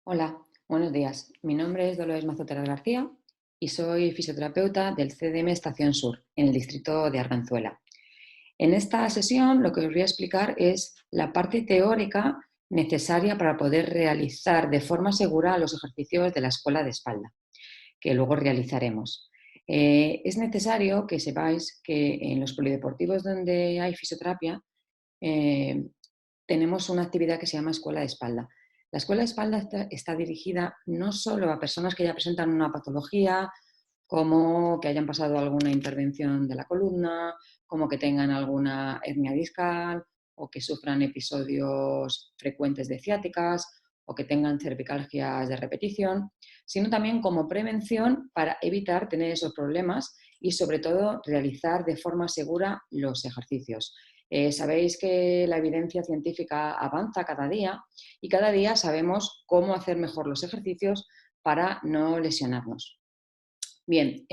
Hola, buenos días. Mi nombre es Dolores Mazoteras García y soy fisioterapeuta del CDM Estación Sur, en el distrito de Arganzuela. En esta sesión lo que os voy a explicar es la parte teórica necesaria para poder realizar de forma segura los ejercicios de la escuela de espalda, que luego realizaremos. Es necesario que sepáis que en los polideportivos donde hay fisioterapia, eh, tenemos una actividad que se llama escuela de espalda. La escuela de espalda está dirigida no solo a personas que ya presentan una patología, como que hayan pasado alguna intervención de la columna, como que tengan alguna hernia discal o que sufran episodios frecuentes de ciáticas o que tengan cervicalgias de repetición, sino también como prevención para evitar tener esos problemas y sobre todo realizar de forma segura los ejercicios. Sabéis que la evidencia científica avanza cada día y cada día sabemos cómo hacer mejor los ejercicios para no lesionarnos. Bien,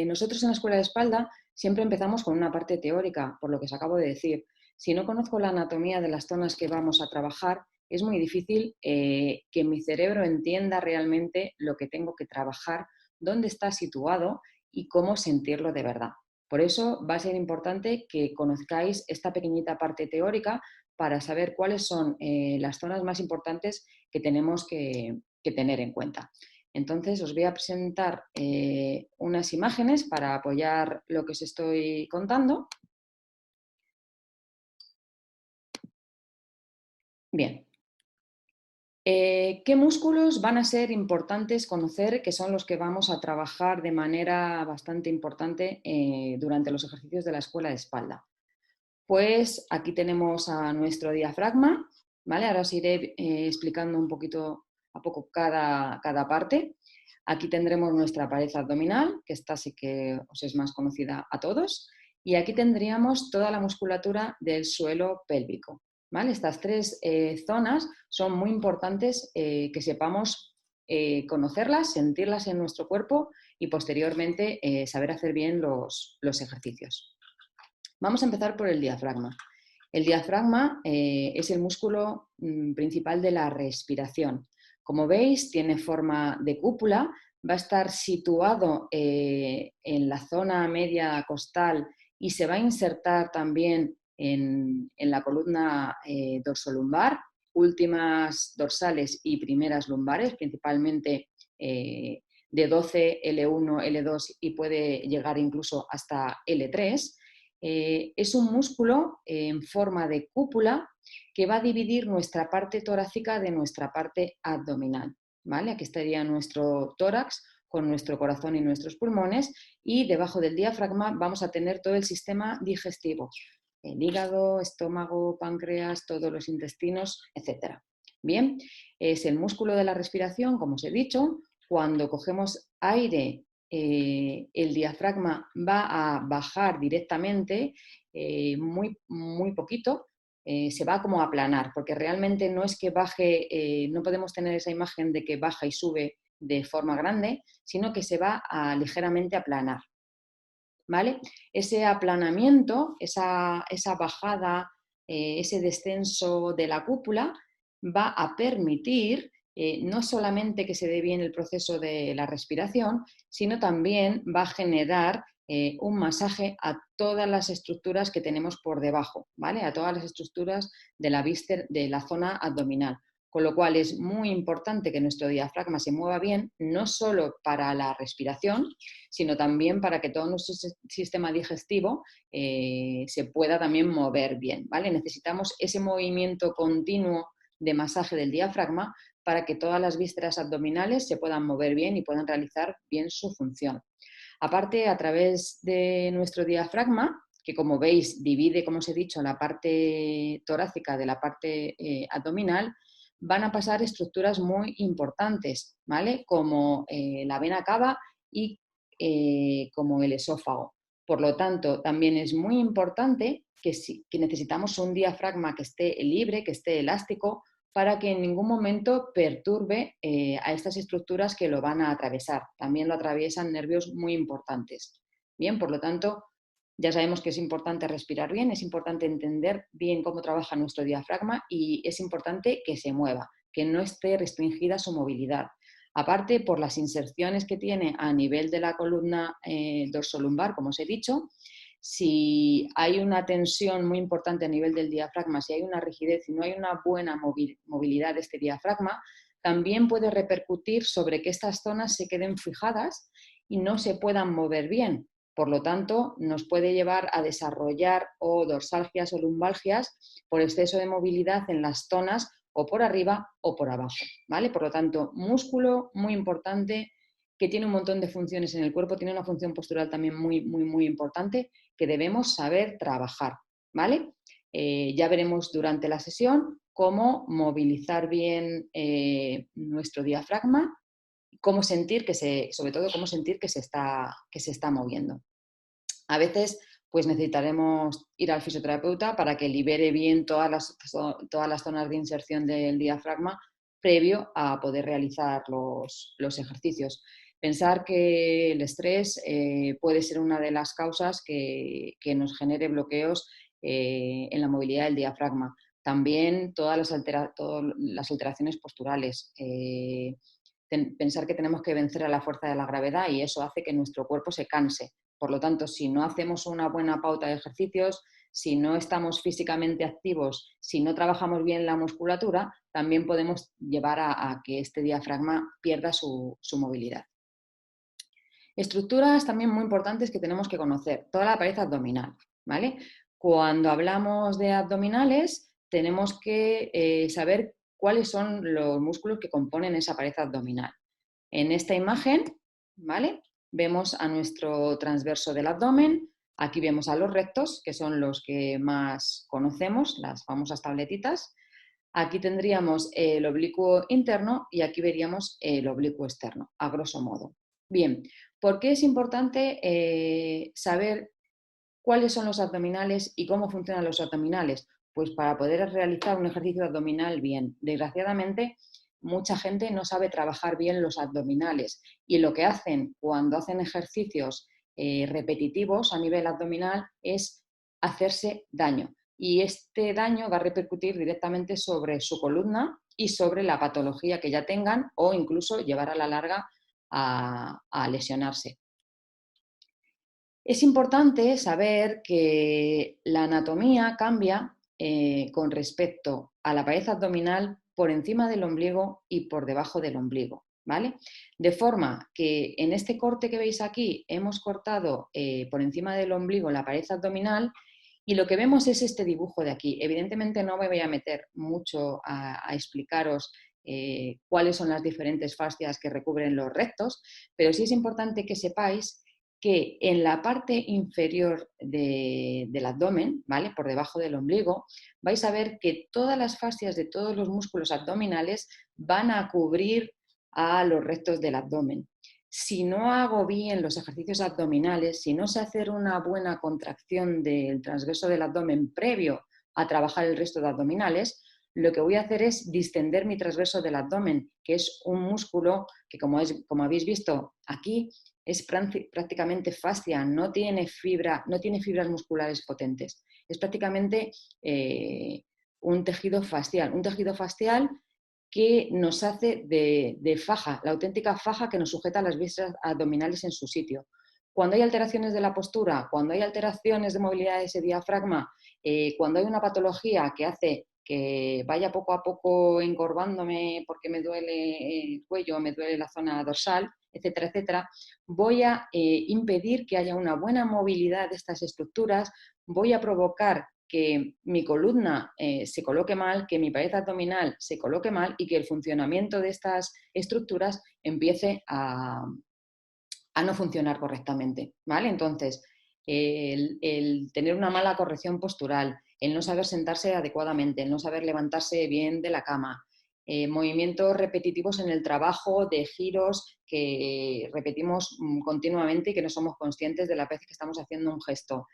nosotros en la escuela de espalda siempre empezamos con una parte teórica, por lo que os acabo de decir. Si no conozco la anatomía de las zonas que vamos a trabajar, es muy difícil que mi cerebro entienda realmente lo que tengo que trabajar, dónde está situado y cómo sentirlo de verdad. Por eso va a ser importante que conozcáis esta pequeñita parte teórica para saber cuáles son las zonas más importantes que tenemos que tener en cuenta. Entonces os voy a presentar unas imágenes para apoyar lo que os estoy contando. Bien, ¿qué músculos van a ser importantes conocer que son los que vamos a trabajar de manera bastante importante durante los ejercicios de la escuela de espalda? Pues aquí tenemos a nuestro diafragma, ¿vale? Ahora os iré explicando un poquito a poco cada parte. Aquí tendremos nuestra pared abdominal, que esta sí que os es más conocida a todos. Y aquí tendríamos toda la musculatura del suelo pélvico, ¿vale? Estas tres zonas son muy importantes que sepamos conocerlas, sentirlas en nuestro cuerpo y posteriormente saber hacer bien los ejercicios. Vamos a empezar por el diafragma. El diafragma es el músculo principal de la respiración. Como veis, tiene forma de cúpula, va a estar situado en la zona media costal y se va a insertar también en la columna dorsolumbar, últimas dorsales y primeras lumbares, principalmente de 12, L1, L2 y puede llegar incluso hasta L3. Es un músculo en forma de cúpula que va a dividir nuestra parte torácica de nuestra parte abdominal, ¿vale? Aquí estaría nuestro tórax con nuestro corazón y nuestros pulmones y debajo del diafragma vamos a tener todo el sistema digestivo, el hígado, estómago, páncreas, todos los intestinos, etc. Bien, es el músculo de la respiración, como os he dicho. Cuando cogemos aire, el diafragma va a bajar directamente muy poquito, se va como a aplanar, porque realmente no es que baje, no podemos tener esa imagen de que baja y sube de forma grande, sino que se va a ligeramente aplanar, ¿vale? Ese aplanamiento, esa bajada, ese descenso de la cúpula va a permitir no solamente que se dé bien el proceso de la respiración, sino también va a generar un masaje a todas las estructuras que tenemos por debajo, ¿vale? A todas las estructuras de de la zona abdominal. Con lo cual es muy importante que nuestro diafragma se mueva bien, no solo para la respiración, sino también para que todo nuestro sistema digestivo se pueda también mover bien, ¿vale? Necesitamos ese movimiento continuo de masaje del diafragma para que todas las vísceras abdominales se puedan mover bien y puedan realizar bien su función. Aparte, a través de nuestro diafragma, que como veis divide, como os he dicho, la parte torácica de la parte abdominal, van a pasar estructuras muy importantes, ¿vale? Como la vena cava y como el esófago. Por lo tanto, también es muy importante que necesitamos un diafragma que esté libre, que esté elástico, para que en ningún momento perturbe a estas estructuras que lo van a atravesar. También lo atraviesan nervios muy importantes. Bien, por lo tanto, ya sabemos que es importante respirar bien, es importante entender bien cómo trabaja nuestro diafragma y es importante que se mueva. que no esté restringida su movilidad. Aparte, por las inserciones que tiene a nivel de la columna dorsolumbar, como os he dicho, si hay una tensión muy importante a nivel del diafragma, si hay una rigidez y no hay una buena movilidad de este diafragma, también puede repercutir sobre que estas zonas se queden fijadas y no se puedan mover bien. Por lo tanto, nos puede llevar a desarrollar o dorsalgias o lumbalgias por exceso de movilidad en las zonas o por arriba o por abajo, ¿vale? Por lo tanto, músculo muy importante que tiene un montón de funciones en el cuerpo, tiene una función postural también muy importante que debemos saber trabajar, ¿vale? Ya veremos durante la sesión cómo movilizar bien nuestro diafragma, cómo sentir sobre todo cómo sentir que se está moviendo. A veces pues necesitaremos ir al fisioterapeuta para que libere bien todas las zonas de inserción del diafragma previo a poder realizar los ejercicios. Pensar que el estrés puede ser una de las causas que nos genere bloqueos en la movilidad del diafragma. También todas las alteraciones posturales. Pensar que tenemos que vencer a la fuerza de la gravedad y eso hace que nuestro cuerpo se canse. Por lo tanto, si no hacemos una buena pauta de ejercicios, si no estamos físicamente activos, si no trabajamos bien la musculatura, también podemos llevar a que este diafragma pierda su movilidad. Estructuras también muy importantes que tenemos que conocer. Toda la pared abdominal, ¿vale? Cuando hablamos de abdominales, tenemos que saber cuáles son los músculos que componen esa pared abdominal. En esta imagen, ¿vale? Vemos a nuestro transverso del abdomen, aquí vemos a los rectos, que son los que más conocemos, las famosas tabletitas. Aquí tendríamos el oblicuo interno y aquí veríamos el oblicuo externo, a grosso modo. Bien, ¿por qué es importante saber cuáles son los abdominales y cómo funcionan los abdominales? Pues para poder realizar un ejercicio abdominal bien. Desgraciadamente, mucha gente no sabe trabajar bien los abdominales y lo que hacen cuando hacen ejercicios repetitivos a nivel abdominal es hacerse daño. Y este daño va a repercutir directamente sobre su columna y sobre la patología que ya tengan o incluso llevar a la larga a lesionarse. Es importante saber que la anatomía cambia con respecto a la pared abdominal por encima del ombligo y por debajo del ombligo, ¿vale? De forma que en este corte que veis aquí hemos cortado por encima del ombligo la pared abdominal y lo que vemos es este dibujo de aquí. Evidentemente no me voy a meter mucho a explicaros cuáles son las diferentes fascias que recubren los rectos, pero sí es importante que sepáis que en la parte inferior del abdomen, ¿vale? Por debajo del ombligo, vais a ver que todas las fascias de todos los músculos abdominales van a cubrir a los rectos del abdomen. Si no hago bien los ejercicios abdominales, si no sé hacer una buena contracción del transverso del abdomen previo a trabajar el resto de abdominales, lo que voy a hacer es distender mi transverso del abdomen, que es un músculo que, como habéis visto aquí, es prácticamente fascia, no tiene fibras musculares potentes. Es prácticamente un tejido fascial que nos hace de faja, la auténtica faja que nos sujeta las vísceras abdominales en su sitio. Cuando hay alteraciones de la postura, cuando hay alteraciones de movilidad de ese diafragma, cuando hay una patología que hace que vaya poco a poco encorvándome porque me duele el cuello, me duele la zona dorsal, etcétera, voy a impedir que haya una buena movilidad de estas estructuras, voy a provocar que mi columna se coloque mal, que mi pared abdominal se coloque mal y que el funcionamiento de estas estructuras empiece a no funcionar correctamente, ¿vale? Entonces, el tener una mala corrección postural, el no saber sentarse adecuadamente, el no saber levantarse bien de la cama, movimientos repetitivos en el trabajo de giros que repetimos continuamente y que no somos conscientes de la vez que estamos haciendo un gesto.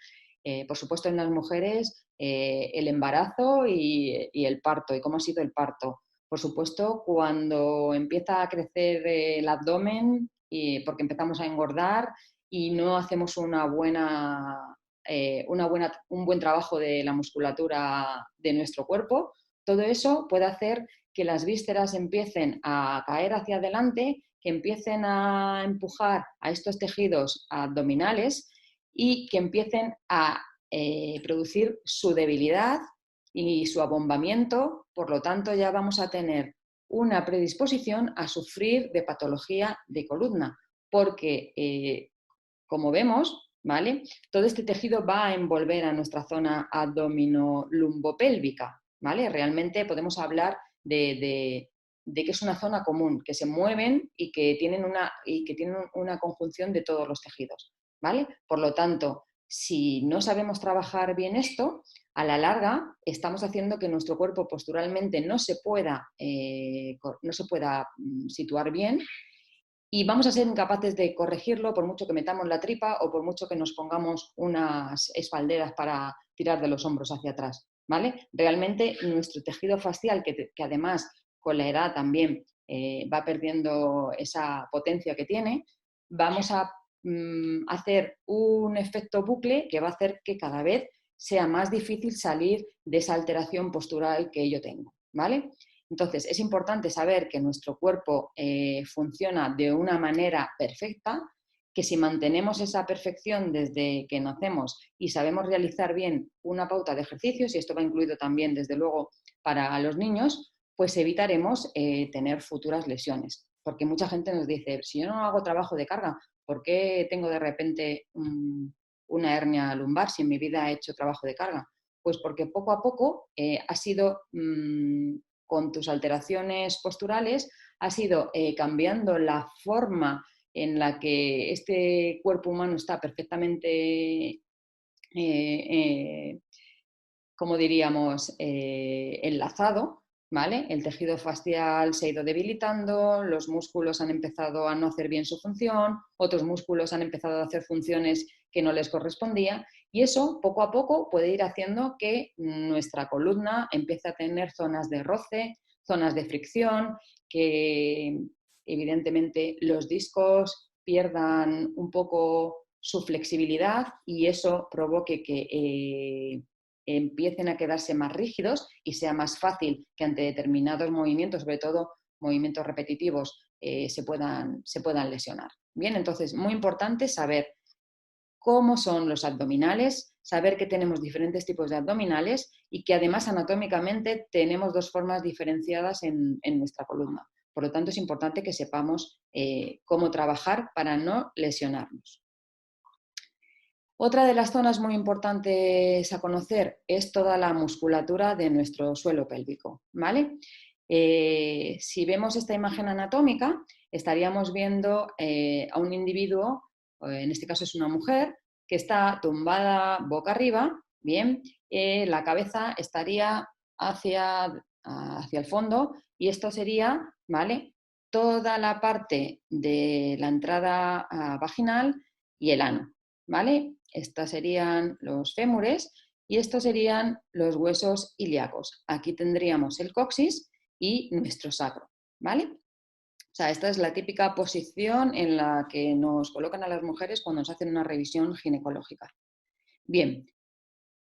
Por supuesto, en las mujeres, el embarazo y el parto, y cómo ha sido el parto. Por supuesto, cuando empieza a crecer el abdomen, porque empezamos a engordar y no hacemos un buen trabajo de la musculatura de nuestro cuerpo, Todo eso puede hacer que las vísceras empiecen a caer hacia adelante, que empiecen a empujar a estos tejidos abdominales y que empiecen a producir su debilidad y su abombamiento. Por lo tanto, ya vamos a tener una predisposición a sufrir de patología de columna, porque, como vemos, ¿vale?, todo este tejido va a envolver a nuestra zona abdominolumbopélvica, ¿vale? Realmente podemos hablar de que es una zona común, que se mueven y que tienen una conjunción de todos los tejidos, ¿vale? Por lo tanto, si no sabemos trabajar bien esto, a la larga estamos haciendo que nuestro cuerpo posturalmente no se pueda situar bien y vamos a ser incapaces de corregirlo por mucho que metamos la tripa o por mucho que nos pongamos unas espalderas para tirar de los hombros hacia atrás, ¿vale? Realmente nuestro tejido facial, que además con la edad también va perdiendo esa potencia que tiene, vamos a hacer un efecto bucle que va a hacer que cada vez sea más difícil salir de esa alteración postural que yo tengo, ¿vale? Entonces, es importante saber que nuestro cuerpo funciona de una manera perfecta, que si mantenemos esa perfección desde que nacemos y sabemos realizar bien una pauta de ejercicios, y esto va incluido también, desde luego, para los niños, pues evitaremos tener futuras lesiones. Porque mucha gente nos dice, si yo no hago trabajo de carga, ¿por qué tengo de repente una hernia lumbar si en mi vida he hecho trabajo de carga? Pues porque poco a poco ha sido con tus alteraciones posturales, has ido cambiando la forma en la que este cuerpo humano está perfectamente, como diríamos, enlazado, ¿vale? El tejido facial se ha ido debilitando, los músculos han empezado a no hacer bien su función, otros músculos han empezado a hacer funciones que no les correspondía, y eso poco a poco puede ir haciendo que nuestra columna empiece a tener zonas de roce, zonas de fricción, que evidentemente los discos pierdan un poco su flexibilidad y eso provoque que empiecen a quedarse más rígidos y sea más fácil que ante determinados movimientos, sobre todo movimientos repetitivos, se puedan lesionar. Bien, entonces, muy importante saber cómo son los abdominales, saber que tenemos diferentes tipos de abdominales y que además anatómicamente tenemos dos formas diferenciadas en nuestra columna. Por lo tanto, es importante que sepamos cómo trabajar para no lesionarnos. Otra de las zonas muy importantes a conocer es toda la musculatura de nuestro suelo pélvico, ¿vale? Si vemos esta imagen anatómica, estaríamos viendo a un individuo, en este caso es una mujer, que está tumbada boca arriba, bien, la cabeza estaría hacia el fondo y esto sería, ¿vale?, toda la parte de la entrada vaginal y el ano, ¿vale? Estos serían los fémures y estos serían los huesos ilíacos. Aquí tendríamos el coxis y nuestro sacro, ¿vale? O sea, esta es la típica posición en la que nos colocan a las mujeres cuando nos hacen una revisión ginecológica. Bien,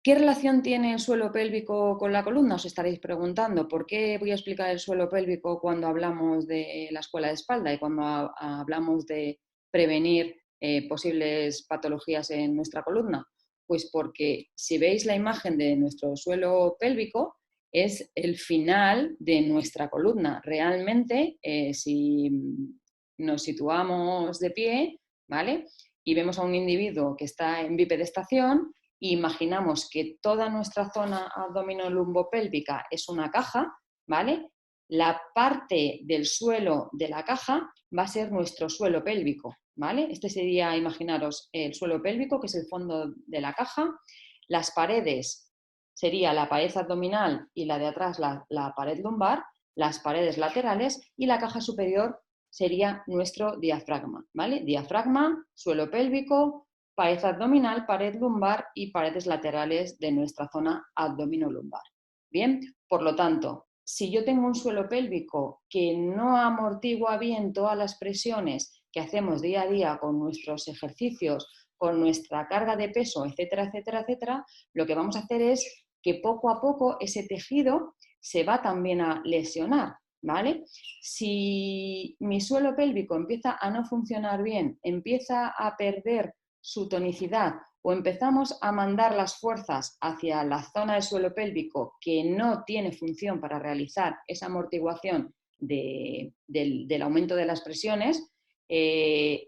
¿qué relación tiene el suelo pélvico con la columna? Os estaréis preguntando. ¿Por qué voy a explicar el suelo pélvico cuando hablamos de la escuela de espalda y cuando hablamos de prevenir posibles patologías en nuestra columna? Pues porque si veis la imagen de nuestro suelo pélvico, es el final de nuestra columna. Realmente, si nos situamos de pie, ¿vale?, y vemos a un individuo que está en bipedestación, imaginamos que toda nuestra zona abdominolumbopélvica es una caja, ¿vale? La parte del suelo de la caja va a ser nuestro suelo pélvico, ¿vale? Este sería, imaginaros, el suelo pélvico, que es el fondo de la caja. Las paredes sería la pared abdominal y la de atrás la pared lumbar, las paredes laterales y la caja superior sería nuestro diafragma, ¿vale? Diafragma, suelo pélvico, pared abdominal, pared lumbar y paredes laterales de nuestra zona abdominolumbar. Bien, por lo tanto, si yo tengo un suelo pélvico que no amortigua bien todas las presiones que hacemos día a día con nuestros ejercicios, con nuestra carga de peso, etcétera, etcétera, etcétera, lo que vamos a hacer es que poco a poco ese tejido se va también a lesionar, ¿vale? Si mi suelo pélvico empieza a no funcionar bien, empieza a perder su tonicidad o empezamos a mandar las fuerzas hacia la zona del suelo pélvico que no tiene función para realizar esa amortiguación del aumento de las presiones,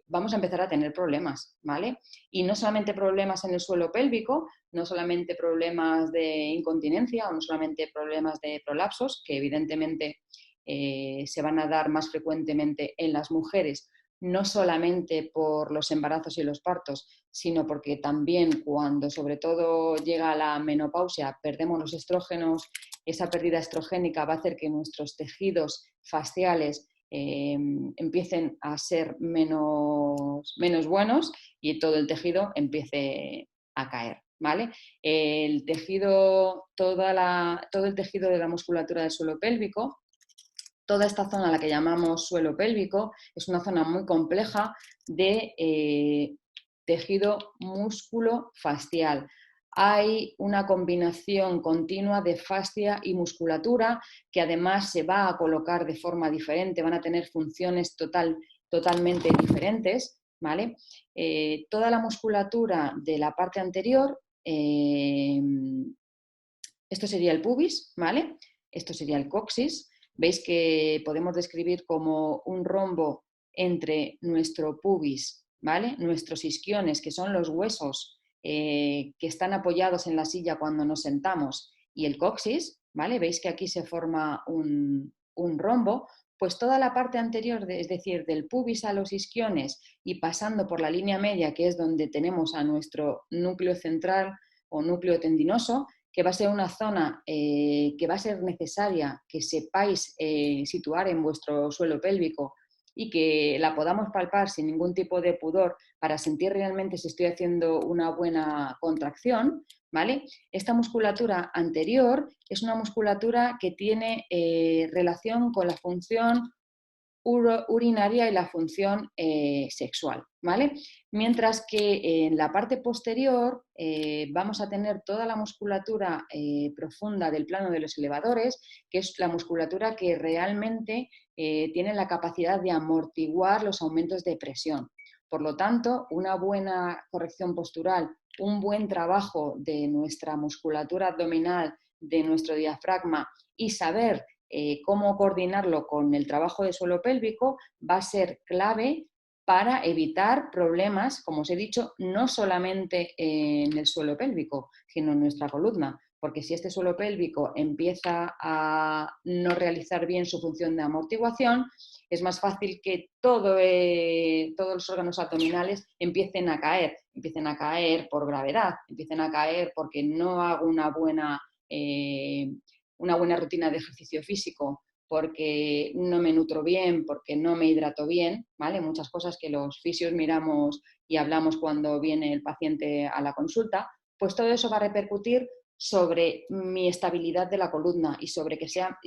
vamos a empezar a tener problemas, ¿vale? Y no solamente problemas en el suelo pélvico, no solamente problemas de incontinencia o no solamente problemas de prolapsos, que evidentemente se van a dar más frecuentemente en las mujeres, no solamente por los embarazos y los partos, sino porque también cuando sobre todo llega la menopausia perdemos los estrógenos, esa pérdida estrogénica va a hacer que nuestros tejidos faciales empiecen a ser menos buenos y todo el tejido empiece a caer, ¿vale? El tejido, todo el tejido de la musculatura del suelo pélvico, toda esta zona a la que llamamos suelo pélvico, es una zona muy compleja de tejido músculo-fascial. Hay una combinación continua de fascia y musculatura que además se va a colocar de forma diferente, van a tener funciones totalmente diferentes, ¿vale? Toda la musculatura de la parte anterior, esto sería el pubis, ¿vale? Esto sería el coxis. Veis que podemos describir como un rombo entre nuestro pubis, ¿vale? Nuestros isquiones, que son los huesos que están apoyados en la silla cuando nos sentamos, y el coxis, ¿vale? Veis que aquí se forma un rombo. Pues toda la parte anterior, es decir, del pubis a los isquiones y pasando por la línea media, que es donde tenemos a nuestro núcleo central o núcleo tendinoso, que va a ser una zona que va a ser necesaria que sepáis situar en vuestro suelo pélvico y que la podamos palpar sin ningún tipo de pudor para sentir realmente si estoy haciendo una buena contracción, ¿vale? Esta musculatura anterior es una musculatura que tiene relación con la función urinaria y la función sexual, ¿vale? Mientras que en la parte posterior vamos a tener toda la musculatura profunda del plano de los elevadores, que es la musculatura que realmente tiene la capacidad de amortiguar los aumentos de presión. Por lo tanto, una buena corrección postural, un buen trabajo de nuestra musculatura abdominal, de nuestro diafragma y saber cómo coordinarlo con el trabajo de suelo pélvico va a ser clave para evitar problemas, como os he dicho, no solamente en el suelo pélvico, sino en nuestra columna. Porque si este suelo pélvico empieza a no realizar bien su función de amortiguación, es más fácil que todos los órganos abdominales empiecen a caer por gravedad, empiecen a caer porque no hago una buena rutina de ejercicio físico, porque no me nutro bien, porque no me hidrato bien, ¿vale? Muchas cosas que los fisios miramos y hablamos cuando viene el paciente a la consulta, pues todo eso va a repercutir sobre mi estabilidad de la columna y sobre que sea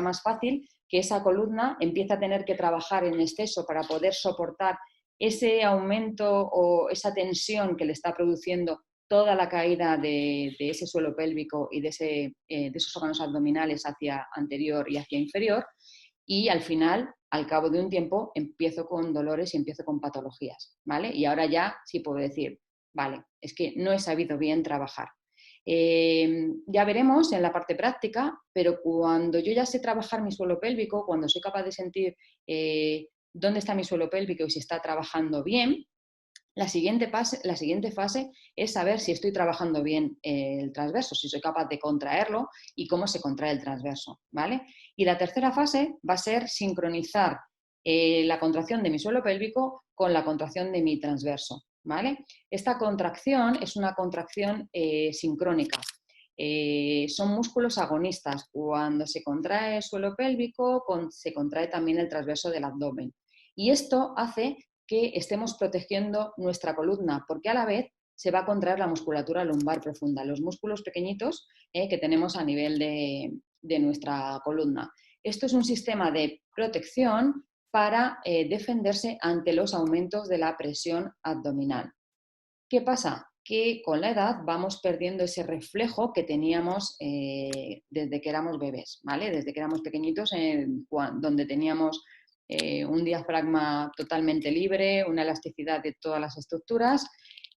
más fácil que esa columna empiece a tener que trabajar en exceso para poder soportar ese aumento o esa tensión que le está produciendo toda la caída de ese suelo pélvico y de esos órganos abdominales hacia anterior y hacia inferior, y al final, al cabo de un tiempo, empiezo con dolores y empiezo con patologías, ¿vale? Y ahora ya sí puedo decir, vale, es que no he sabido bien trabajar. Ya veremos en la parte práctica, pero cuando yo ya sé trabajar mi suelo pélvico, cuando soy capaz de sentir dónde está mi suelo pélvico y si está trabajando bien, la siguiente fase es saber si estoy trabajando bien el transverso, si soy capaz de contraerlo y cómo se contrae el transverso, ¿vale? Y la tercera fase va a ser sincronizar la contracción de mi suelo pélvico con la contracción de mi transverso, ¿vale? Esta contracción es una contracción sincrónica. Son músculos agonistas. Cuando se contrae el suelo pélvico, se contrae también el transverso del abdomen. Y esto hace que estemos protegiendo nuestra columna, porque a la vez se va a contraer la musculatura lumbar profunda, los músculos pequeñitos que tenemos a nivel de nuestra columna. Esto es un sistema de protección para defenderse ante los aumentos de la presión abdominal. ¿Qué pasa? que con la edad vamos perdiendo ese reflejo que teníamos desde que éramos bebés, ¿vale? Desde que éramos pequeñitos, donde teníamos un diafragma totalmente libre, una elasticidad de todas las estructuras,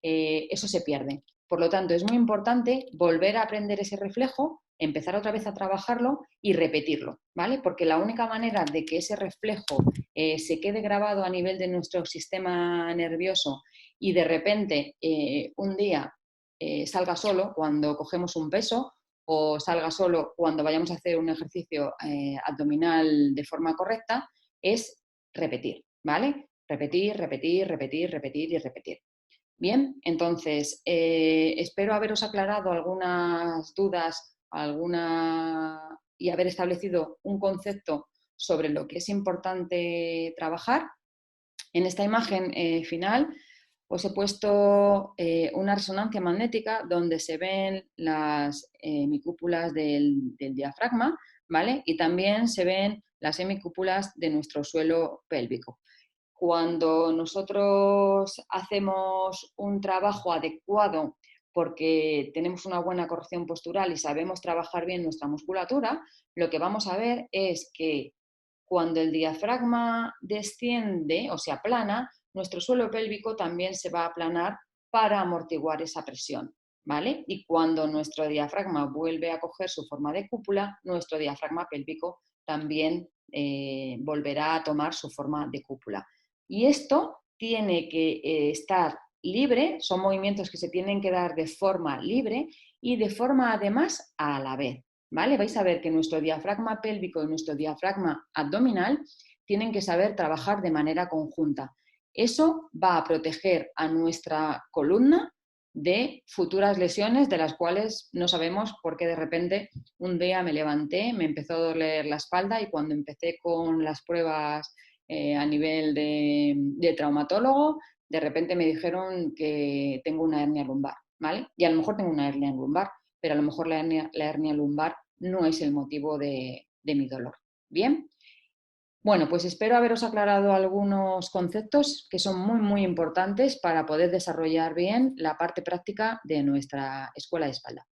eso se pierde. Por lo tanto, es muy importante volver a aprender ese reflejo, empezar otra vez a trabajarlo y repetirlo, ¿vale? Porque la única manera de que ese reflejo se quede grabado a nivel de nuestro sistema nervioso y de repente un día salga solo cuando cogemos un peso o salga solo cuando vayamos a hacer un ejercicio abdominal de forma correcta, es repetir, ¿vale? Repetir, repetir, repetir, repetir y repetir. Bien, entonces espero haberos aclarado algunas dudas y haber establecido un concepto sobre lo que es importante trabajar. En esta imagen final os he puesto una resonancia magnética donde se ven las hemicúpulas del diafragma, ¿vale? Y también se ven las hemicúpulas de nuestro suelo pélvico. Cuando nosotros hacemos un trabajo adecuado porque tenemos una buena corrección postural y sabemos trabajar bien nuestra musculatura, lo que vamos a ver es que cuando el diafragma desciende o se aplana, nuestro suelo pélvico también se va a aplanar para amortiguar esa presión, ¿vale? Y cuando nuestro diafragma vuelve a coger su forma de cúpula, nuestro diafragma pélvico también volverá a tomar su forma de cúpula. Y esto tiene que estar libre, son movimientos que se tienen que dar de forma libre y de forma además a la vez, ¿vale? Vais a ver que nuestro diafragma pélvico y nuestro diafragma abdominal tienen que saber trabajar de manera conjunta. Eso va a proteger a nuestra columna de futuras lesiones de las cuales no sabemos por qué de repente un día me levanté, me empezó a doler la espalda y cuando empecé con las pruebas a nivel de traumatólogo, de repente me dijeron que tengo una hernia lumbar, ¿vale? Y a lo mejor tengo una hernia lumbar, pero a lo mejor la hernia lumbar no es el motivo de mi dolor. Bien, bueno, pues espero haberos aclarado algunos conceptos que son muy, muy importantes para poder desarrollar bien la parte práctica de nuestra escuela de espalda.